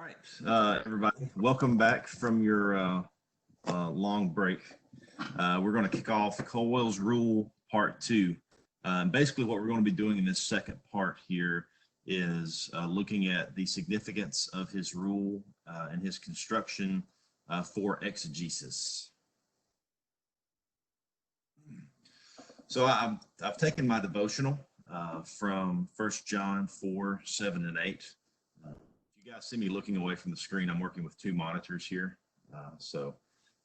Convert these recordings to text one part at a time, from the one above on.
right, everybody, welcome back from your long break. We're going to kick off Colwell's Rule Part 2. Basically, what we're going to be doing in this second part here is looking at the significance of his rule and his construction for exegesis. So I've taken my devotional from 1 John 4, 7, and 8. You guys see me looking away from the screen. I'm working with two monitors here, so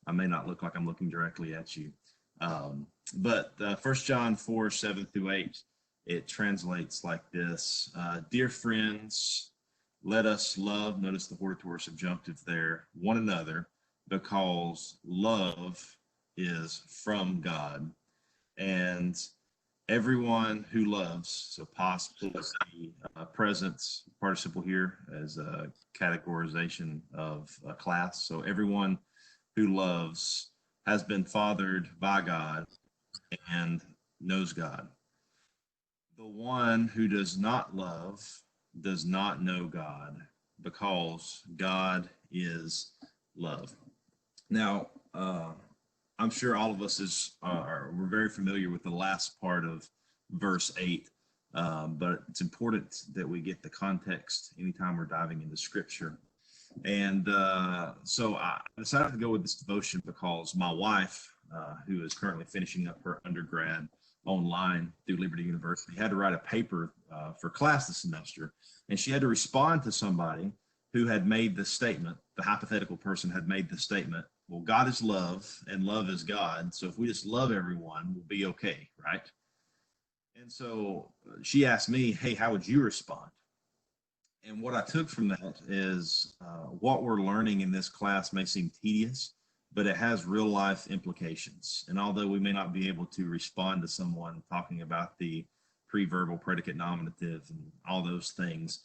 I may not look like I'm looking directly at you. But 1 John 4, 7 through 8, it translates like this. Dear friends, let us love, notice the hortatory subjunctive there, one another, because love is from God. And everyone who loves, so past plus the present participle here as a categorization of a class. So everyone who loves has been fathered by God and knows God. The one who does not love does not know God, because God is love. Now, I'm sure all of us we're very familiar with the last part of verse 8, but it's important that we get the context anytime we're diving into Scripture. And so I decided to go with this devotion because my wife, who is currently finishing up her undergrad online through Liberty University, had to write a paper for class this semester, and she had to respond to somebody who had made the statement. The hypothetical person had made the statement, well, God is love and love is God. So if we just love everyone, we'll be okay, right? And so she asked me, hey, how would you respond? And what I took from that is what we're learning in this class may seem tedious, but it has real life implications. And although we may not be able to respond to someone talking about the preverbal predicate nominative and all those things,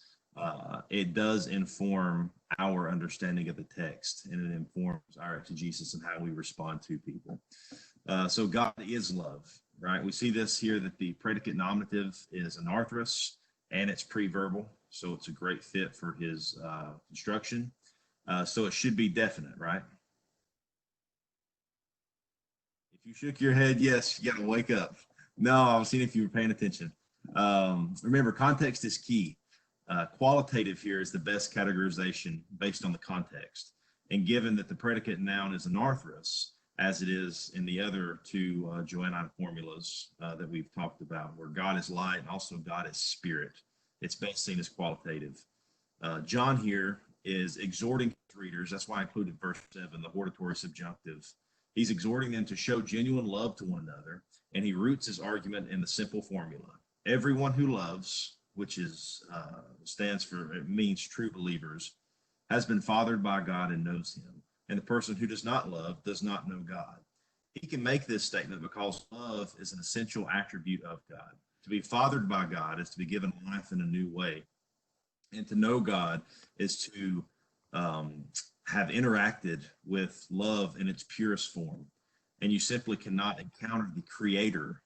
it does inform our understanding of the text, and it informs our exegesis and how we respond to people. So God is love, right? We see this here that the predicate nominative is anarthrous and it's preverbal, so it's a great fit for his construction. So it should be definite, right? If you shook your head, yes, you got to wake up. No, I was seeing if you were paying attention. Remember, context is key. Qualitative here is the best categorization based on the context. And given that the predicate noun is anarthrous, as it is in the other two Johannine formulas that we've talked about, where God is light and also God is spirit, it's best seen as qualitative. John here is exhorting readers. That's why I included verse 7, the hortatory subjunctive. He's exhorting them to show genuine love to one another, and he roots his argument in the simple formula. Everyone who loves, which is it means true believers, has been fathered by God and knows him. And the person who does not love does not know God. He can make this statement because love is an essential attribute of God. To be fathered by God is to be given life in a new way. And to know God is to have interacted with love in its purest form. And you simply cannot encounter the creator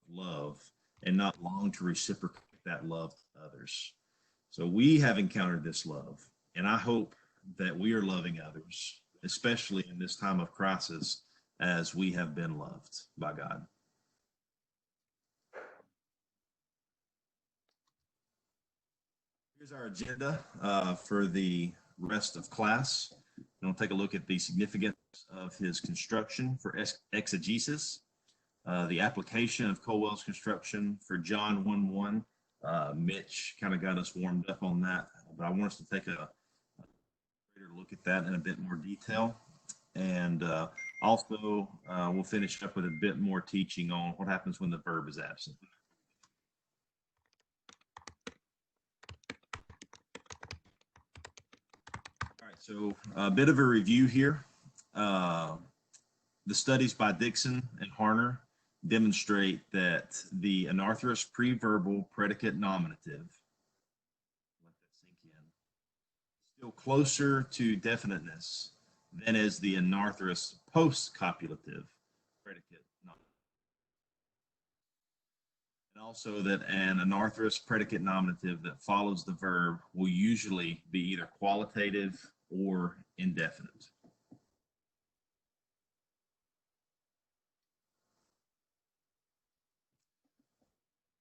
of love and not long to reciprocate that love to others. So we have encountered this love, and I hope that we are loving others, especially in this time of crisis, as we have been loved by God. Here's our agenda for the rest of class. We'll take a look at the significance of his construction for exegesis, the application of Colwell's construction for John 1:1. Mitch kind of got us warmed up on that, but I want us to take a greater look at that in a bit more detail. And also, we'll finish up with a bit more teaching on what happens when the verb is absent. All right, so a bit of a review here. The studies by Dixon and Harner demonstrate that the anarthrous preverbal predicate nominative, let that sink in, still closer to definiteness than is the anarthrous post-copulative predicate nominative. And also that an anarthrous predicate nominative that follows the verb will usually be either qualitative or indefinite.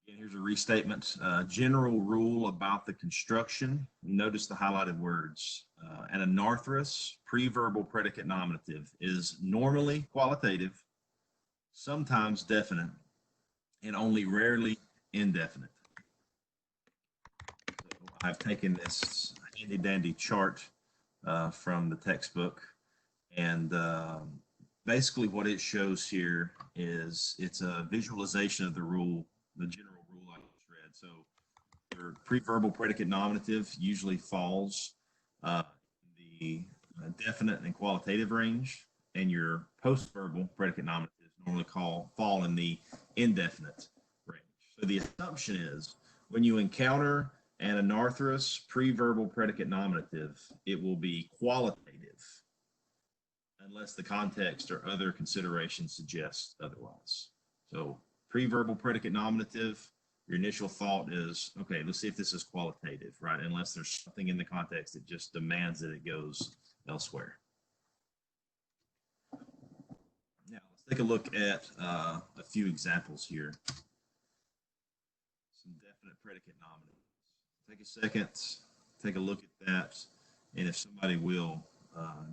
Again, here's a restatement. General rule about the construction. Notice the highlighted words. An anarthrous preverbal predicate nominative is normally qualitative, sometimes definite, and only rarely indefinite. So I've taken this handy dandy chart from the textbook, and basically what it shows here is it's a visualization of the rule, the general rule I just read. So your preverbal predicate nominative usually falls in the definite and qualitative range, and your postverbal predicate nominatives normally fall in the indefinite range. So the assumption is when you encounter an anarthrous preverbal predicate nominative, it will be qualitative unless the context or other considerations suggest otherwise. So preverbal predicate nominative, your initial thought is, okay, let's see if this is qualitative, right? Unless there's something in the context that just demands that it goes elsewhere. Now, let's take a look at a few examples here. Some definite predicate nominatives. Take a second, take a look at that, and if somebody will,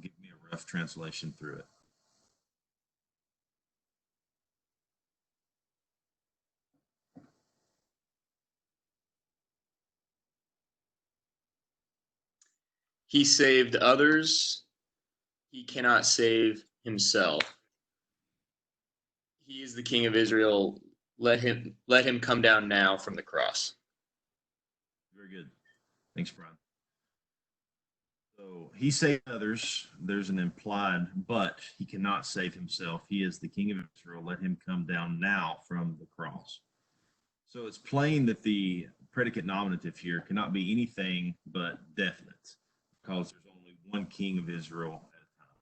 give me a rough translation through it. He saved others. He cannot save himself. He is the King of Israel. Let him come down now from the cross. Very good. Thanks, Brian. So he saved others. There's an implied, but he cannot save himself. He is the King of Israel. Let him come down now from the cross. So it's plain that the predicate nominative here cannot be anything but definite, because there's only one King of Israel at a time.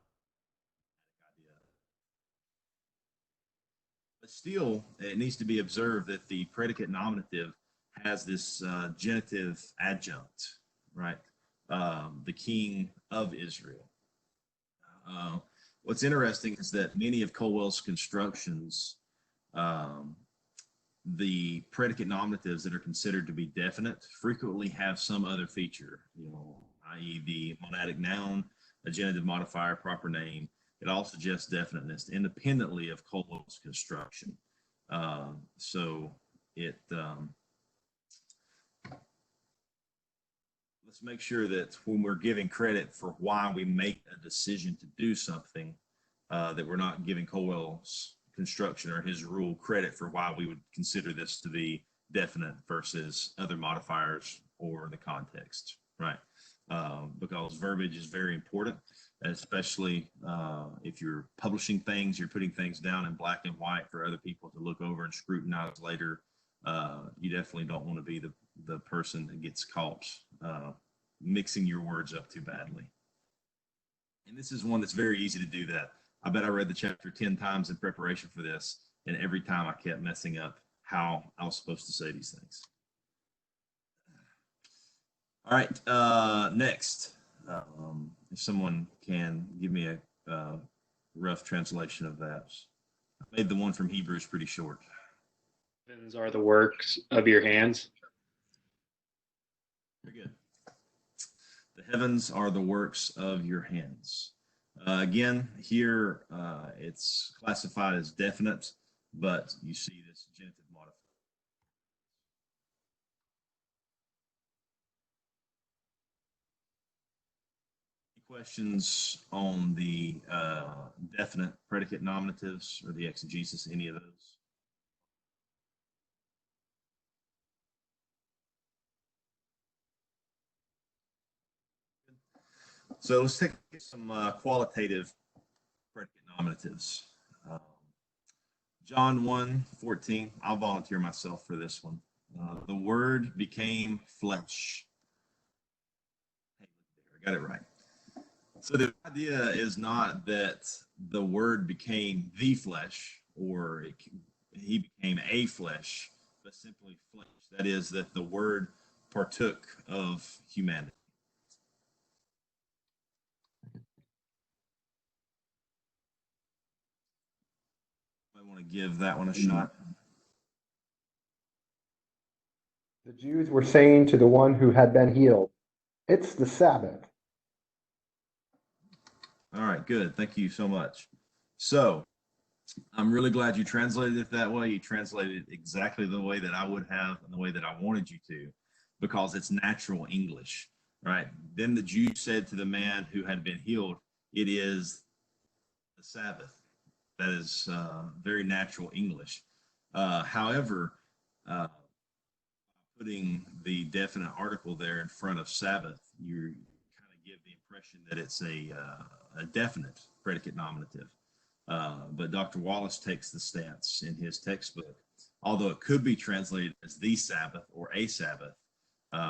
But still, it needs to be observed that the predicate nominative has this genitive adjunct, right? The King of Israel. What's interesting is that many of Colwell's constructions, the predicate nominatives that are considered to be definite frequently have some other feature, i.e. the monadic noun, a genitive modifier, proper name. It all suggests definiteness independently of Colwell's construction. Let's make sure that when we're giving credit for why we make a decision to do something, that we're not giving Colwell's construction or his rule credit for why we would consider this to be definite versus other modifiers or the context, right? Because verbiage is very important, especially if you're publishing things, you're putting things down in black and white for other people to look over and scrutinize later. You definitely don't want to be the person that gets caught mixing your words up too badly. And this is one that's very easy to do that. I bet I read the chapter 10 times in preparation for this, and every time I kept messing up how I was supposed to say these things. All right, next, if someone can give me a rough translation of that. I made the one from Hebrews pretty short. Heavens are the works of your hands. Very good. The heavens are the works of your hands. Again, here it's classified as definite, but you see this genitive modifier. Any questions on the definite predicate nominatives or the exegesis, any of those? So let's take some qualitative predicate nominatives. John 1:14, I'll volunteer myself for this one. The word became flesh. Hey, I got it right. So the idea is not that the word became the flesh or he became a flesh. but simply flesh. That is, that the Word partook of humanity. I want to give that one a shot. The Jews were saying to the one who had been healed, "It's the Sabbath." All right, good. Thank you so much. So I'm really glad you translated it that way. You translated it exactly the way that I would have and the way that I wanted you to, because it's natural English, right? Then the Jew said to the man who had been healed, "It is the Sabbath." That is very natural English. However, putting the definite article there in front of Sabbath, you kind of give the impression that it's a definite predicate nominative. But Dr. Wallace takes the stance in his textbook, although it could be translated as the Sabbath or a Sabbath,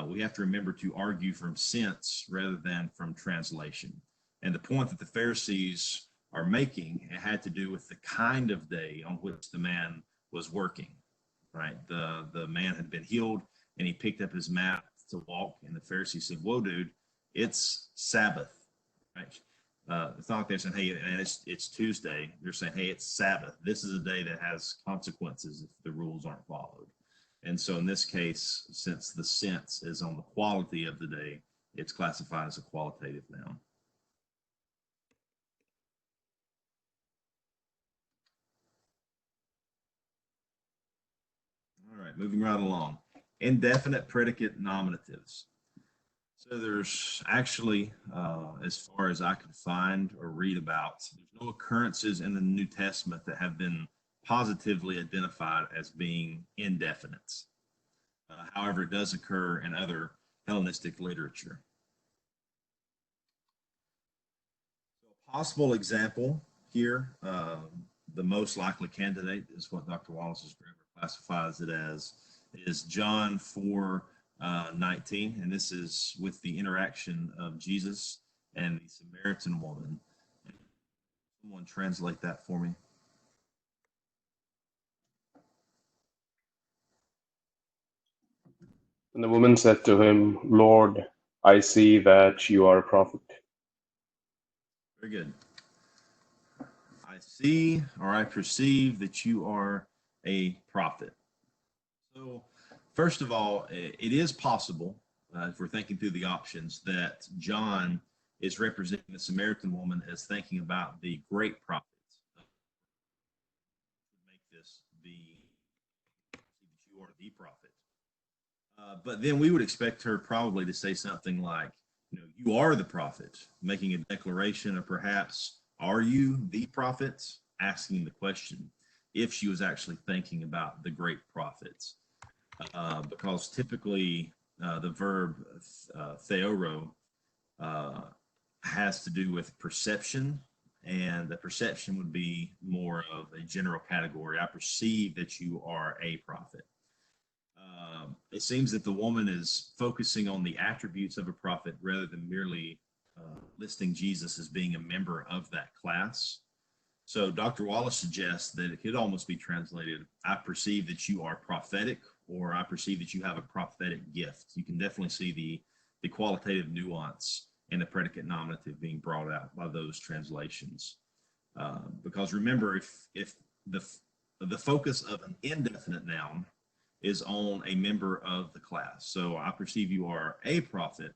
we have to remember to argue from sense rather than from translation. And the point that the Pharisees are making, it had to do with the kind of day on which the man was working, right? The man had been healed and he picked up his mat to walk, and the Pharisees said, "Whoa, dude, it's Sabbath," right? It's not like they're saying, "Hey, and it's Tuesday." They're saying, "Hey, it's Sabbath. This is a day that has consequences if the rules aren't followed." And so in this case, since the sense is on the quality of the day, it's classified as a qualitative noun. All right, moving right along. Indefinite predicate nominatives. So there's actually, as far as I could find or read about, there's no occurrences in the New Testament that have been positively identified as being indefinite. However, it does occur in other Hellenistic literature. So a possible example here, the most likely candidate is what Dr. Wallace's grammar classifies it as, is John 4:19, and this is with the interaction of Jesus and the Samaritan woman. Someone translate that for me. And the woman said to him, "Lord, I see that you are a prophet." Very good. I see, or I perceive that you are a prophet. So, first of all, it is possible, if we're thinking through the options, that John is representing the Samaritan woman as thinking about the great prophets. Make this that you are the prophet. But then we would expect her probably to say something like, "You are the prophet," making a declaration, or perhaps, "Are you the prophet?" asking the question, if she was actually thinking about the great prophets. Because typically the verb theoro has to do with perception, and the perception would be more of a general category. I perceive that you are a prophet. It seems that the woman is focusing on the attributes of a prophet rather than merely listing Jesus as being a member of that class. So Dr. Wallace suggests that it could almost be translated, "I perceive that you are prophetic," or "I perceive that you have a prophetic gift." You can definitely see the qualitative nuance and the predicate nominative being brought out by those translations. Because remember, if the focus of an indefinite noun is on a member of the class. So "I perceive you are a prophet."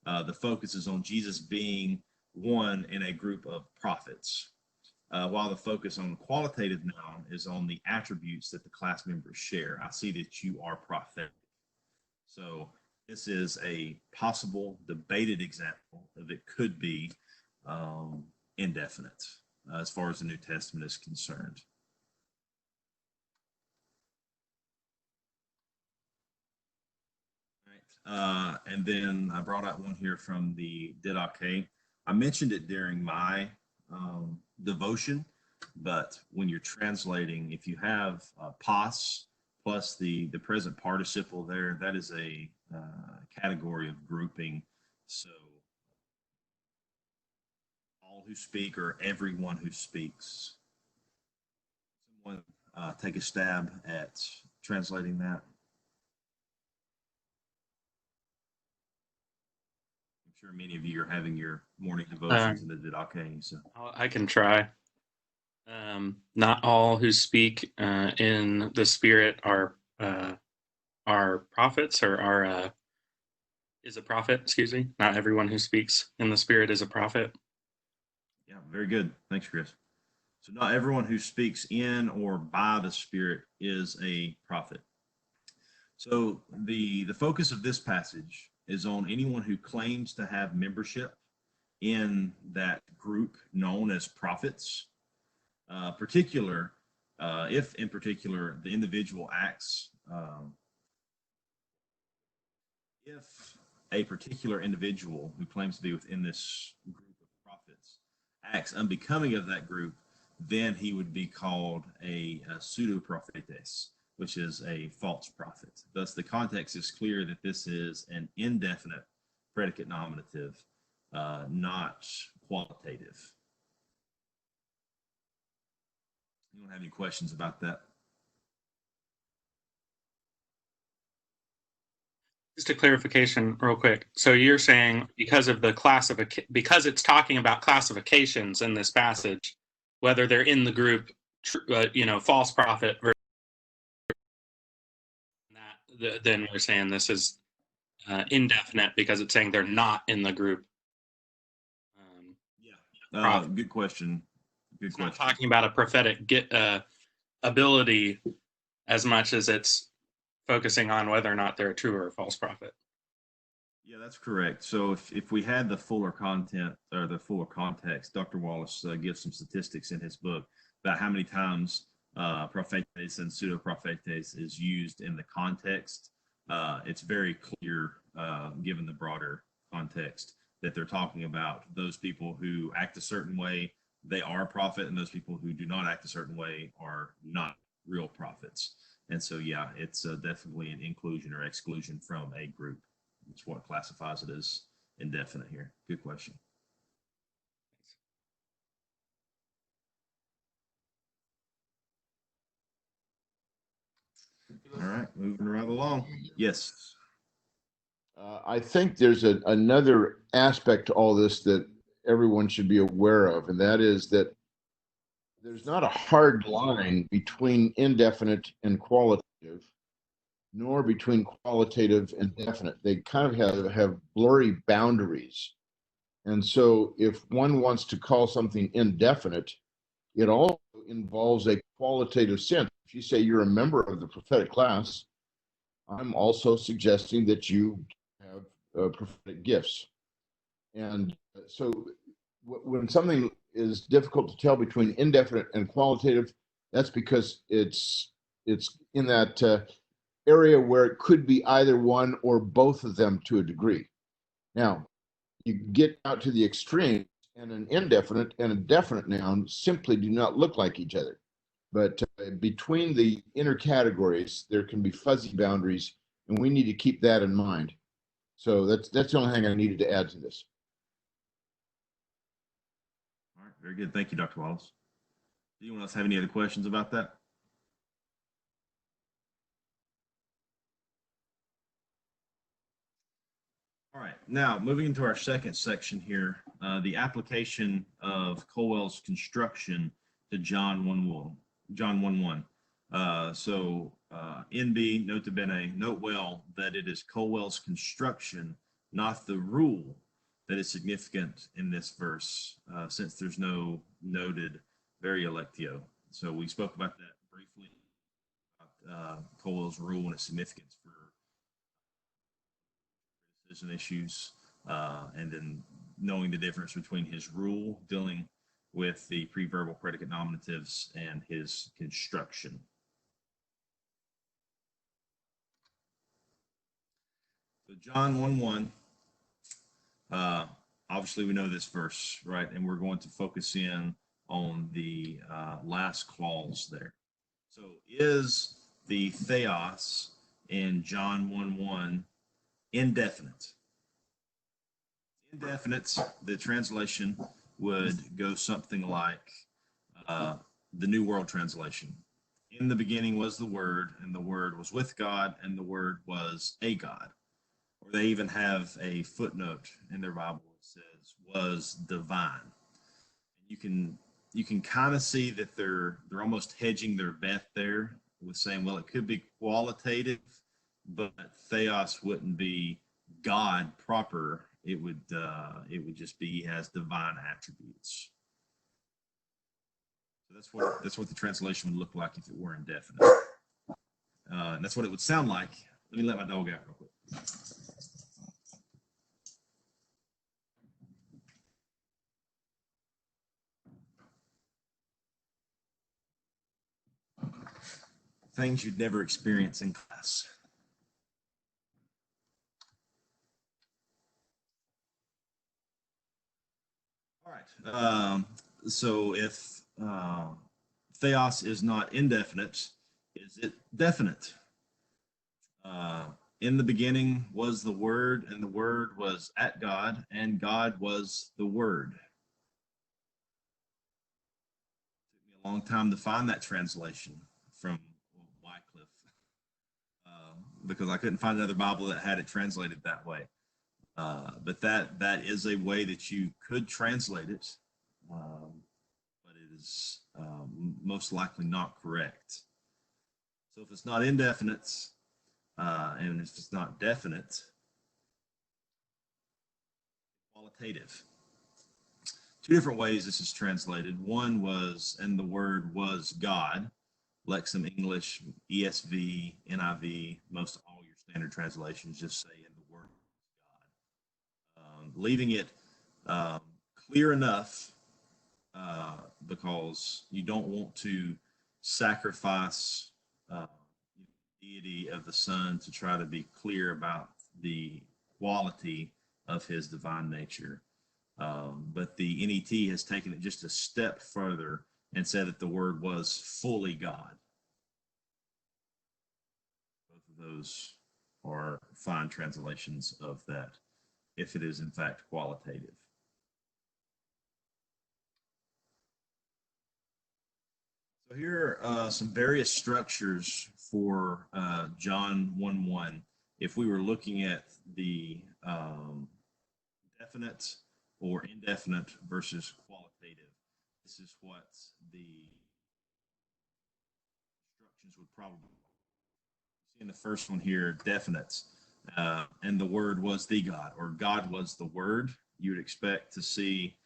The focus is on Jesus being one in a group of prophets, while the focus on the qualitative noun is on the attributes that the class members share. "I see that you are prophetic." So this is a possible debated example of it could be indefinite as far as the New Testament is concerned. And then I brought out one here from the Didache. I mentioned it during my devotion, but when you're translating, if you have pos plus the present participle there, that is a category of grouping. So all who speak or everyone who speaks. Someone take a stab at translating that? I'm sure many of you are having your morning devotions in the Didache. So I can try. Not all who speak in the Spirit are prophets, or is a prophet. Excuse me. Not everyone who speaks in the Spirit is a prophet. yeah, very good. Thanks, Chris. So not everyone who speaks in or by the Spirit is a prophet. So the focus of this passage is on anyone who claims to have membership in that group known as prophets, if in particular the individual acts, if a particular individual who claims to be within this group of prophets acts unbecoming of that group, then he would be called a pseudo-prophetes, which is a false prophet. Thus, the context is clear that this is an indefinite predicate nominative, not qualitative. You don't have any questions about that? Just a clarification, real quick. So you're saying because of the because it's talking about classifications in this passage, whether they're in the group, false prophet, then we're saying this is indefinite because it's saying they're not in the group. Good question. It's not talking about a prophetic ability as much as it's focusing on whether or not they're a true or a false prophet. Yeah, that's correct. So if we had the fuller content or the fuller context, Dr. Wallace gives some statistics in his book about how many times prophetes and pseudo-prophetes is used in the context. It's very clear, given the broader context, that they're talking about those people who act a certain way, they are a prophet, and those people who do not act a certain way are not real prophets. And so, yeah, it's definitely an inclusion or exclusion from a group. It's what classifies it as indefinite here. Good question. All right, moving right along. Yes. I think there's another aspect to all this that everyone should be aware of, and that is that there's not a hard line between indefinite and qualitative, nor between qualitative and definite. They kind of have blurry boundaries. And so if one wants to call something indefinite, it also involves a qualitative sense. If you say you're a member of the prophetic class, I'm also suggesting that you have prophetic gifts. And so when something is difficult to tell between indefinite and qualitative, that's because it's in that area where it could be either one or both of them to a degree. Now, you get out to the extreme, and an indefinite and a definite noun simply do not look like each other. But between the inner categories, there can be fuzzy boundaries, and we need to keep that in mind. So that's the only thing I needed to add to this. All right, very good. Thank you, Dr. Wallace. Do anyone else have any other questions about that? All right, now moving into our second section here, the application of Colwell's construction to John 1:1. John 1:1. NB, nota bene, note well that it is Colwell's construction, not the rule, that is significant in this verse, since there's no noted vari electio. So we spoke about that briefly, Colwell's rule and its significance for decision issues, and then knowing the difference between his rule dealing with the preverbal predicate nominatives and his construction. So John 1:1, obviously we know this verse, right? And we're going to focus in on the last clause there. So is the theos in John 1:1 indefinite? Indefinite, the translation would go something like the New World Translation. in the beginning was the Word, and the Word was with God, and the Word was a God. Or they even have a footnote in their Bible that says was divine. You can kind of see that they're almost hedging their bet there with saying, well, it could be qualitative, but theos wouldn't be God proper. It would just be he has divine attributes. So that's what the translation would look like if it were indefinite. And that's what it would sound like. Let me let my dog out real quick. Things you'd never experience in class. All right. So if theos is not indefinite, is it definite? In the beginning was the Word, and the Word was at God, and God was the Word. It took me a long time to find that translation from Wycliffe, because I couldn't find another Bible that had it translated that way. But that is a way that you could translate it, but it is most likely not correct. So if it's not indefinite, and if it's not definite, qualitative. Two different ways this is translated. One was, and the Word was God, Lexham English, ESV, NIV, most all your standard translations just say, and the Word was God. Leaving it clear enough because you don't want to sacrifice deity of the Son to try to be clear about the quality of his divine nature. But the NET has taken it just a step further and said that the Word was fully God. Both of those are fine translations of that, if it is in fact qualitative. So here are some various structures for John 1:1. If we were looking at the definite or indefinite versus qualitative, this is what the instructions would probably see in the first one here, definite. And the Word was the God, or God was the Word. You would expect to see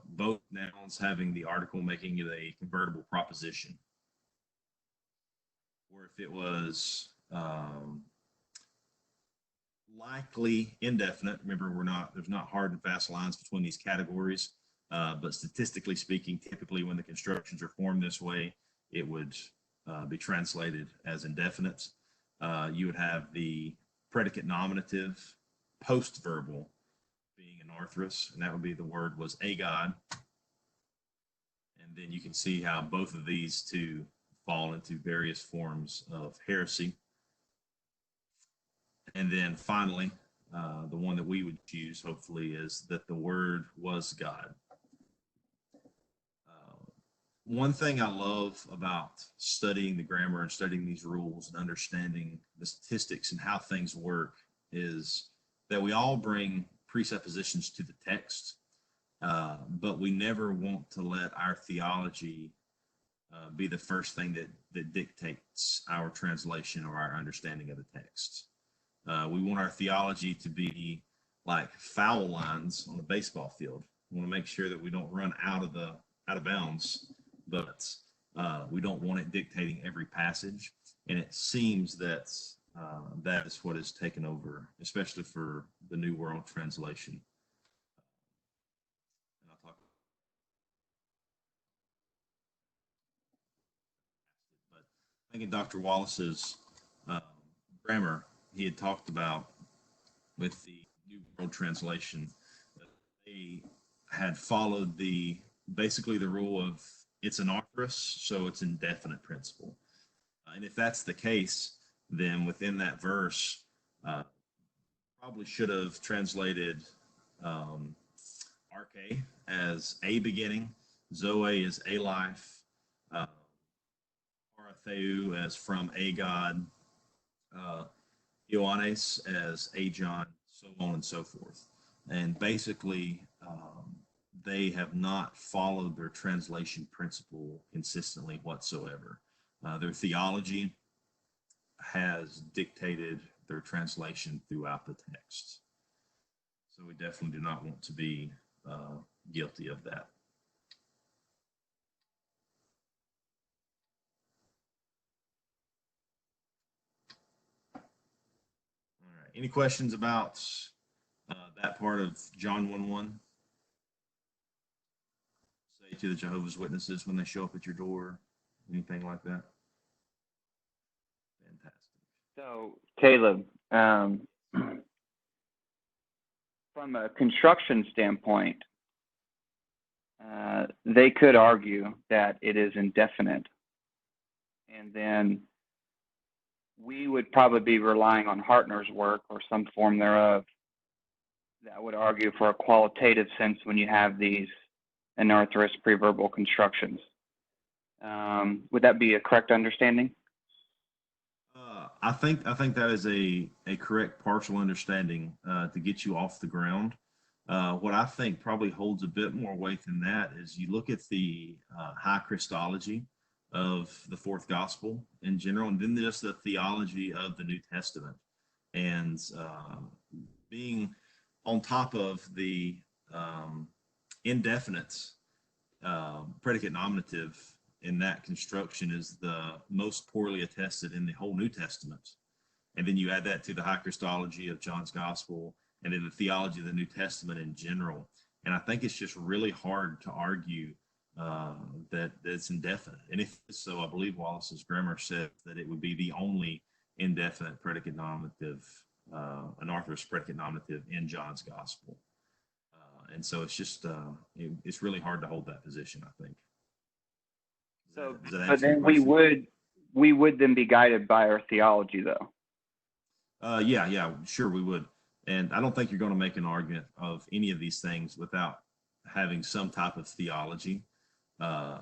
both nouns having the article making it a convertible proposition. Or if it was likely indefinite, remember there's not hard and fast lines between these categories, but statistically speaking, typically when the constructions are formed this way, it would be translated as indefinite. You would have the predicate nominative post-verbal being an arthrous, and that would be the Word was a God. And then you can see how both of these two fall into various forms of heresy. And then finally, the one that we would choose, hopefully, is that the Word was God. One thing I love about studying the grammar and studying these rules and understanding the statistics and how things work is that we all bring presuppositions to the text, but we never want to let our theology be the first thing that dictates our translation or our understanding of the text. We want our theology to be like foul lines on a baseball field. We want to make sure that we don't run out of bounds, but we don't want it dictating every passage. And it seems that that is what has taken over, especially for the New World Translation. And I'll talk. But I think in Dr. Wallace's grammar, he had talked about with the New World Translation that they had followed basically the rule of it's an arthrous, so it's indefinite principle. And if that's the case, then within that verse, probably should have translated arche as a beginning, zoe is a life, Theou as from a God, Ioannes as a John, so on and so forth. And basically, they have not followed their translation principle consistently whatsoever. Their theology has dictated their translation throughout the text. So we definitely do not want to be guilty of that. All right. Any questions about that part of John 1:1? Say to the Jehovah's Witnesses when they show up at your door, anything like that? Fantastic. So, Caleb, from a construction standpoint, they could argue that it is indefinite. And then we would probably be relying on Hartner's work or some form thereof that would argue for a qualitative sense when you have these anarthrous preverbal constructions. Would that be a correct understanding? I think that is a correct partial understanding to get you off the ground. What I think probably holds a bit more weight than that is you look at the high Christology of the fourth gospel in general, and then just the theology of the New Testament, and being on top of the indefinite predicate nominative in that construction is the most poorly attested in the whole New Testament. And then you add that to the high Christology of John's gospel and then the theology of the New Testament in general. And I think it's just really hard to argue that it's indefinite. And if so, I believe Wallace's grammar said that it would be the only indefinite predicate nominative, anarthrous predicate nominative in John's gospel. And so it's just, it's really hard to hold that position, I think. So, Does that but answer your then question? we would then be guided by our theology, though. Yeah, sure we would. And I don't think you're going to make an argument of any of these things without having some type of theology to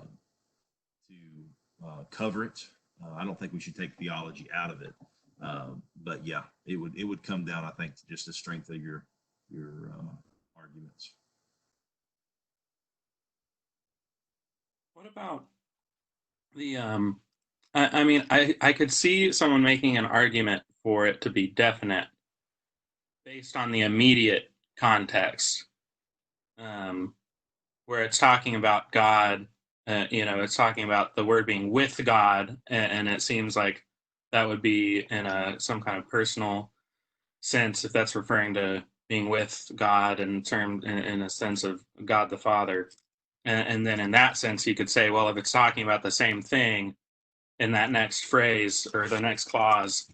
cover it. I don't think we should take theology out of it. But yeah, it would come down, I think, to just the strength of your arguments. What about the I mean, I could see someone making an argument for it to be definite based on the immediate context, where it's talking about God, it's talking about the word being with God, and it seems like that would be in some kind of personal sense, if that's referring to being with God and termed in a sense of God the Father. And then in that sense, you could say, well, if it's talking about the same thing in that next phrase or the next clause,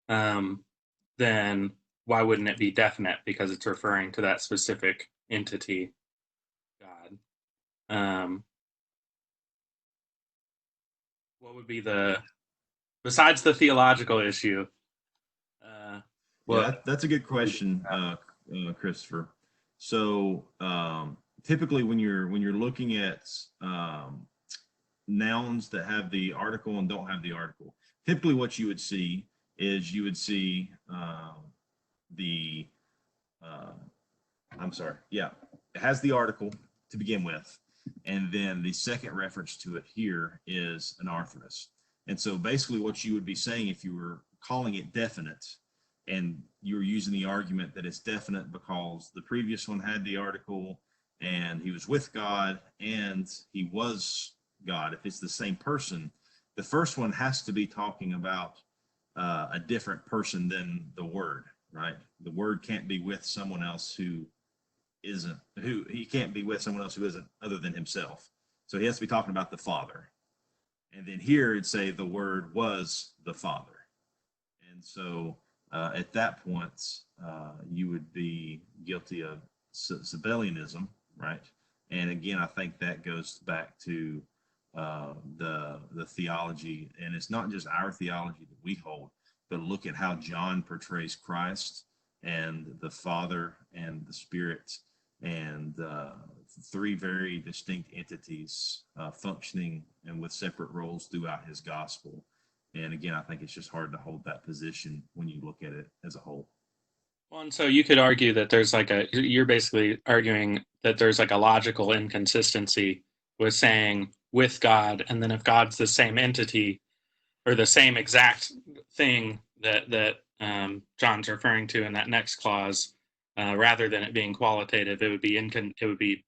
then why wouldn't it be definite? Because it's referring to that specific entity, God. What would be besides the theological issue? Yeah, that's a good question, Christopher. So typically, when you're looking at nouns that have the article and don't have the article, typically what you would see is it has the article to begin with, and then the second reference to it here is anarthrous. And so basically what you would be saying if you were calling it definite and you're using the argument that it's definite because the previous one had the article and he was with God and he was God. If it's the same person, the first one has to be talking about a different person than the Word, right? The Word can't be with someone else who can't be with someone else who isn't other than himself. So he has to be talking about the Father. And then here it'd say the Word was the Father. And so at that point, you would be guilty of Sabellianism, right? And again, I think that goes back to the theology, and it's not just our theology that we hold, but look at how John portrays Christ and the Father and the Spirit and three very distinct entities functioning and with separate roles throughout his gospel. And again, I think it's just hard to hold that position when you look at it as a whole. Well, and so you could argue that you're basically arguing that there's like a logical inconsistency with saying with God, and then if God's the same entity or the same exact thing that John's referring to in that next clause, rather than it being qualitative, it would be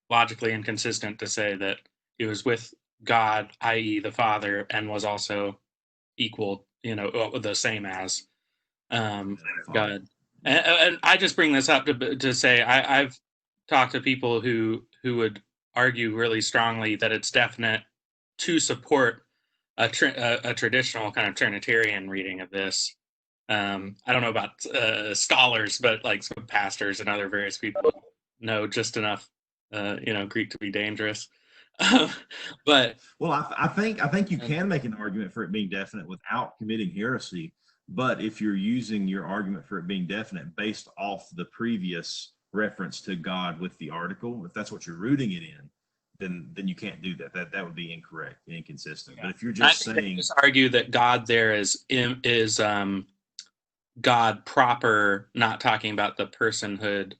logically inconsistent to say that he was with God, i.e., the Father, and was also equal, the same as God. And I just bring this up to say I've talked to people who would argue really strongly that it's definite to support a traditional kind of Trinitarian reading of this. I don't know about scholars, but like some pastors and other various people know just enough, Greek to be dangerous. But well, I think you can make an argument for it being definite without committing heresy. But if you're using your argument for it being definite based off the previous reference to God with the article, if that's what you're rooting it in, then you can't do that. That would be incorrect and inconsistent. Yeah. But if you're just saying, just argue that God there is God proper, not talking about the personhood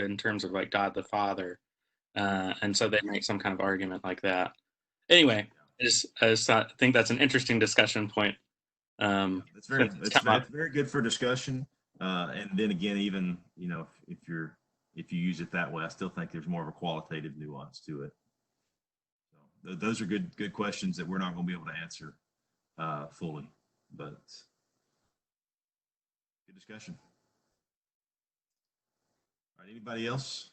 in terms of like God the Father, and so they make some kind of argument like that. Anyway, I think that's an interesting discussion point. It's very good for discussion. And then again, even if you use it that way, I still think there's more of a qualitative nuance to it. So those are good questions that we're not going to be able to answer fully, but good discussion. All right, anybody else?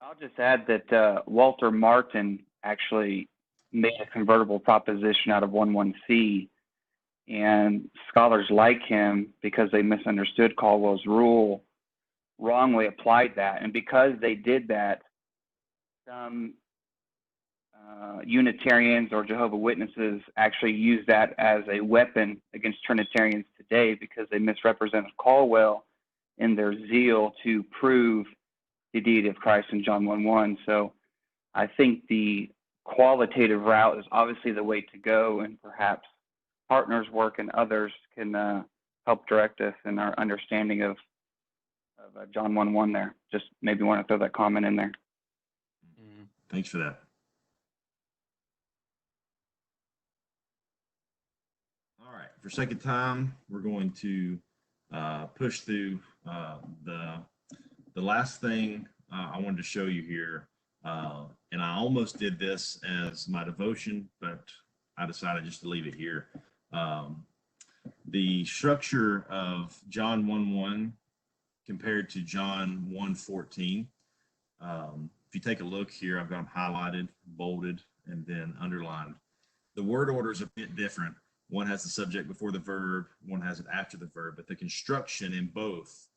I'll just add that Walter Martin actually made a convertible proposition out of 11C, and scholars like him, because they misunderstood Caldwell's rule, wrongly applied that. And because they did that, some Unitarians or Jehovah's Witnesses actually use that as a weapon against Trinitarians today, because they misrepresented Caldwell in their zeal to prove the deity of Christ in John 1:1. So I think the qualitative route is obviously the way to go, and perhaps partners' work and others can help direct us in our understanding of John 1:1 there. Just maybe want to throw that comment in there. Thanks for that. All right, for sake of time, we're going to push through the last thing I wanted to show you here. And I almost did this as my devotion, but I decided just to leave it here. The structure of John 1:1 compared to John 1:14. If you take a look here, I've got them highlighted, bolded, and then underlined. The word order is a bit different. One has the subject before the verb, one has it after the verb, but the construction in both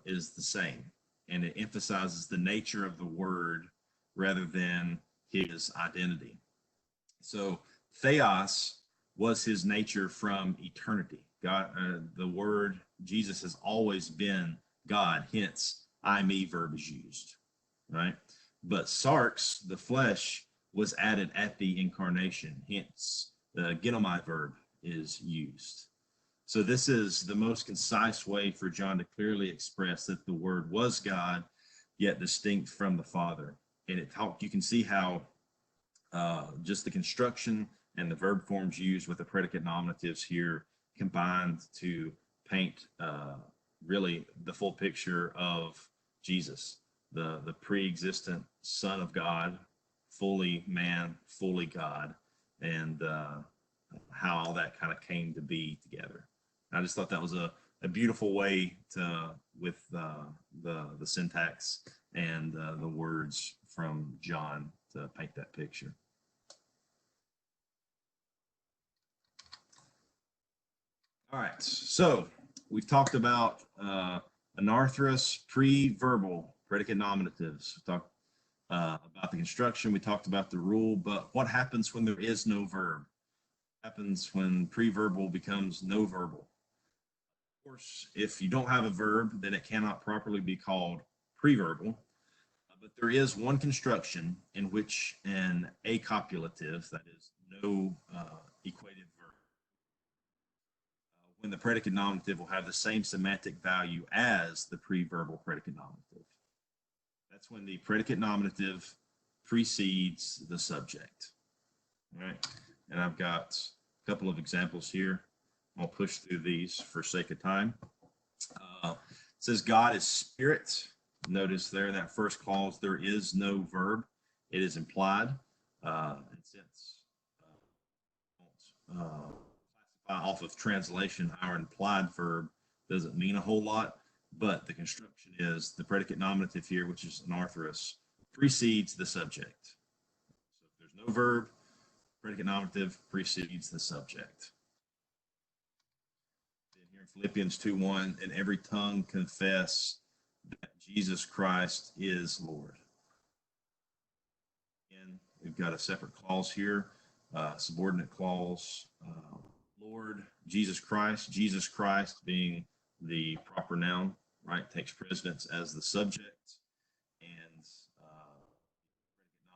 is the same. And it emphasizes the nature of the word rather than his identity. So theos was his nature from eternity. God, the word Jesus has always been God, hence I, me verb is used, right? But sarx, the flesh, was added at the incarnation, hence the genomai verb is used. So this is the most concise way for John to clearly express that the word was God, yet distinct from the Father. And you can see how just the construction and the verb forms used with the predicate nominatives here combined to paint really the full picture of Jesus, the pre-existent Son of God, fully man, fully God, and how all that kind of came to be together. I just thought that was a beautiful way to, with the syntax and the words from John to paint that picture. All right, so we've talked about anarthrous pre-verbal predicate nominatives. We talked about the construction. We talked about the rule, but what happens when there is no verb? What happens when pre-verbal becomes no verbal? Of course, if you don't have a verb, then it cannot properly be called preverbal. But there is one construction in which an acopulative, that is, no equated verb, when the predicate nominative will have the same semantic value as the preverbal predicate nominative. That's when the predicate nominative precedes the subject. All right, and I've got a couple of examples here. I'll push through these for sake of time. It says God is spirit. Notice there in that first clause, there is no verb. It is implied. And since classify off of translation, our implied verb doesn't mean a whole lot, but the construction is the predicate nominative here, which is an arthrous, precedes the subject. So if there's no verb, predicate nominative precedes the subject. Then here in Philippians 2:1, and every tongue confess that Jesus Christ is Lord. Again, we've got a separate clause here, subordinate clause, Lord Jesus Christ being the proper noun, right, takes precedence as the subject, and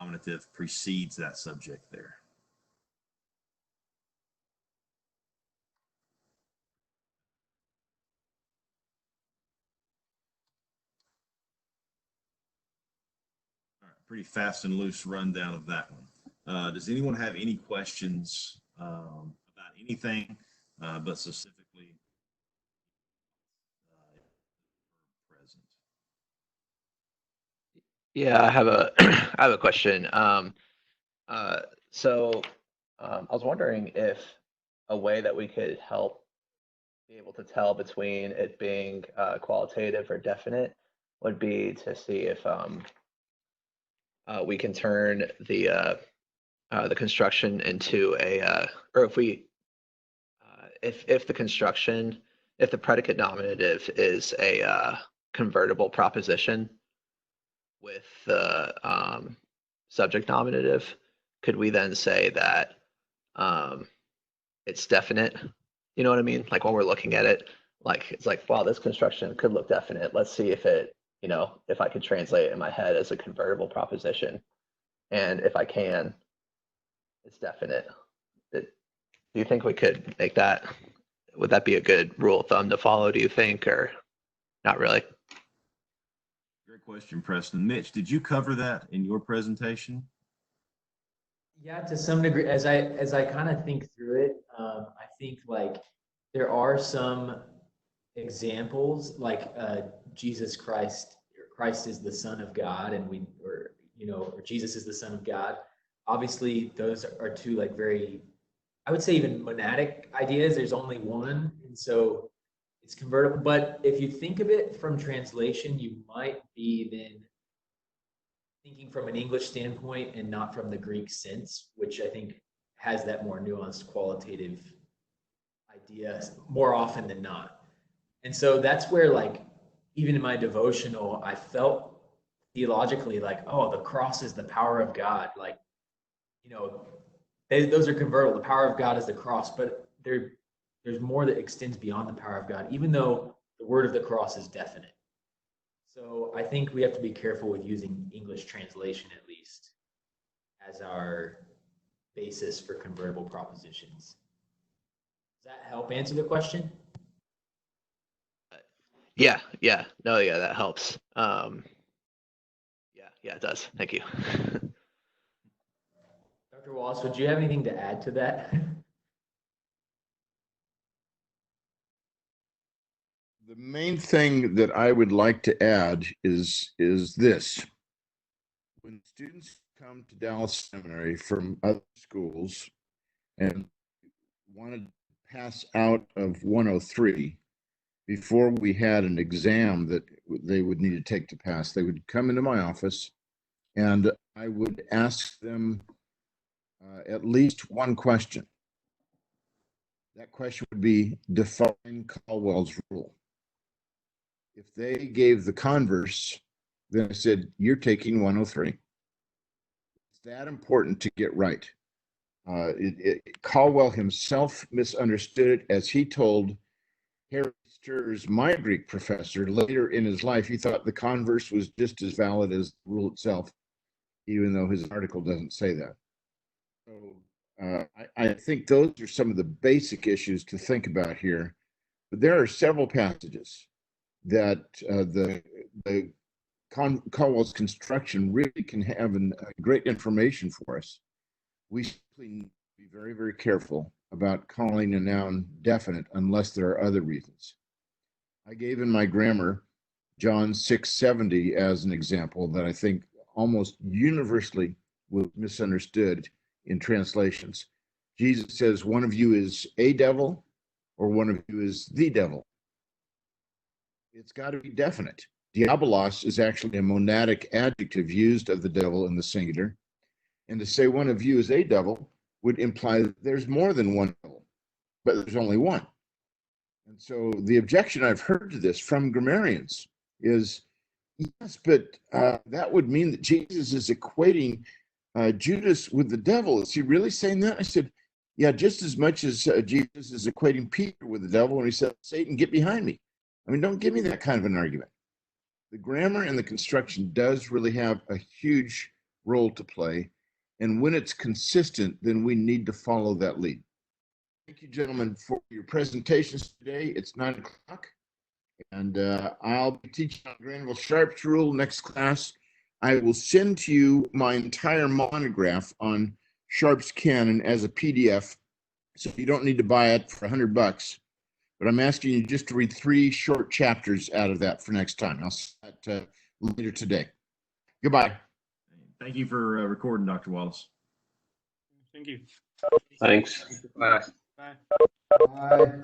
nominative precedes that subject there. All right, pretty fast and loose rundown of that one. Does anyone have any questions about anything, but specifically present? Yeah, I have a I have a question. I was wondering if a way that we could help be able to tell between it being qualitative or definite would be to see if we can turn the construction into a or if we if the construction if the predicate nominative is a convertible proposition with the subject nominative, could we then say that it's definite? You know what I mean? Like when we're looking at it, like it's like, wow, this construction could look definite. Let's see if it, if I could translate it in my head as a convertible proposition. And if I can, it's definite. Do you think we could make that? Would that be a good rule of thumb to follow, do you think, or not really? Great question, Preston. Mitch, did you cover that in your presentation? Yeah, to some degree, as I kind of think through it, I think like there are some examples like Jesus Christ, or Christ is the Son of God, and or Jesus is the Son of God. Obviously, those are two like very, I would say even monadic ideas. There's only one, and so it's convertible. But if you think of it from translation, you might be then thinking from an English standpoint and not from the Greek sense, which I think has that more nuanced qualitative idea more often than not. And so that's where, like, even in my devotional, I felt theologically like, oh, the cross is the power of God. Like, those are convertible. The power of God is the cross, but there's more that extends beyond the power of God, even though the word of the cross is definite. So I think we have to be careful with using English translation, at least, as our basis for convertible propositions. Does that help answer the question? Yeah, that helps. Yeah, it does. Thank you. Dr. Wallace, would you have anything to add to that? The main thing that I would like to add is this. When students come to Dallas Seminary from other schools and wanted to pass out of 103, before we had an exam that they would need to take to pass, they would come into my office and I would ask them at least one question. That question would be, define Caldwell's rule. If they gave the converse, then I said, you're taking 103. It's that important to get right. Caldwell himself misunderstood it as he told Harry's stirs my Greek professor later in his life. He thought the converse was just as valid as the rule itself, even though his article doesn't say that. So I think those are some of the basic issues to think about here. But there are several passages that the Caldwell's construction really can have great information for us. We simply need to be very, very careful about calling a noun definite unless there are other reasons. I gave in my grammar John 6:70 as an example that I think almost universally was misunderstood in translations. Jesus says one of you is a devil or one of you is the devil. It's got to be definite. Diabolos is actually a monadic adjective used of the devil in the singular. And to say one of you is a devil would imply that there's more than one devil, but there's only one. And so the objection I've heard to this from grammarians is, yes, but that would mean that Jesus is equating Judas with the devil. Is he really saying that? I said, yeah, just as much as Jesus is equating Peter with the devil when he said, Satan, get behind me. I mean, don't give me that kind of an argument. The grammar and the construction does really have a huge role to play. And when it's consistent, then we need to follow that lead. Thank you, gentlemen, for your presentations today. It's 9 o'clock, and I'll be teaching on Granville-Sharp's rule next class. I will send to you my entire monograph on Sharp's canon as a PDF, so you don't need to buy it for $100. But I'm asking you just to read 3 short chapters out of that for next time. I'll see that later today. Goodbye. Thank you for recording, Dr. Wallace. Thank you. Thanks. Bye. Bye. Bye.